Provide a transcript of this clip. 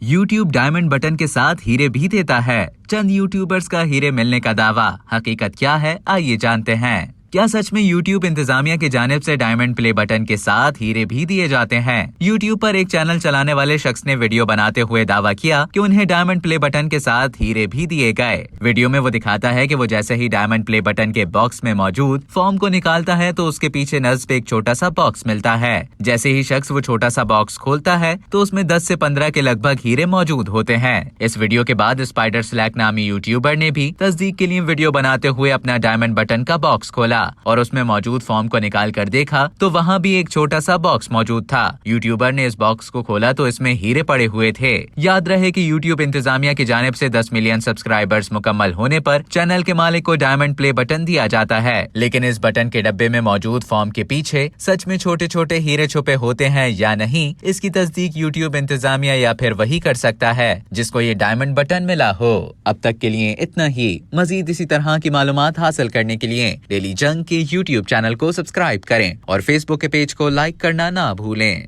YouTube diamond button के साथ हीरे भी देता है। चंद यूट्यूबर्स का हीरे मिलने का दावा, हकीकत क्या है आइए जानते हैं। क्या सच में यूट्यूब इंतजामिया की जानिब से डायमंड प्ले बटन के साथ हीरे भी दिए जाते हैं? यूट्यूब पर एक चैनल चलाने वाले शख्स ने वीडियो बनाते हुए दावा किया कि उन्हें डायमंड प्ले बटन के साथ हीरे भी दिए गए। वीडियो में वो दिखाता है कि वो जैसे ही डायमंड प्ले बटन के बॉक्स में मौजूद फॉर्म को निकालता है तो उसके पीछे नस्ब एक छोटा सा बॉक्स मिलता है। जैसे ही शख्स वो छोटा सा बॉक्स खोलता है तो उसमें 10 से 15 के लगभग हीरे मौजूद होते हैं। इस वीडियो के बाद स्पाइडर स्लैक नामी यूट्यूबर ने भी तस्दीक के लिए वीडियो बनाते हुए अपना डायमंड बटन का बॉक्स खोला और उसमें मौजूद फॉर्म को निकाल कर देखा तो वहाँ भी एक छोटा सा बॉक्स मौजूद था। यूट्यूबर ने इस बॉक्स को खोला तो इसमें हीरे पड़े हुए थे। याद रहे कि यूट्यूब इंतजामिया की जानिब से 10 मिलियन सब्सक्राइबर्स मुकम्मल होने पर चैनल के मालिक को डायमंड प्ले बटन दिया जाता है, लेकिन इस बटन के डब्बे में मौजूद फॉर्म के पीछे सच में छोटे छोटे हीरे छुपे होते हैं या नहीं, इसकी तस्दीक यूट्यूब इंतजामिया या फिर वही कर सकता है जिसको ये डायमंड बटन मिला हो। अब तक के लिए इतना ही। मजीद इसी तरह की मालूमात हासिल करने के लिए डेली जंग के यूट्यूब चैनल को सब्सक्राइब करें और फेसबुक के पेज को लाइक करना ना भूलें।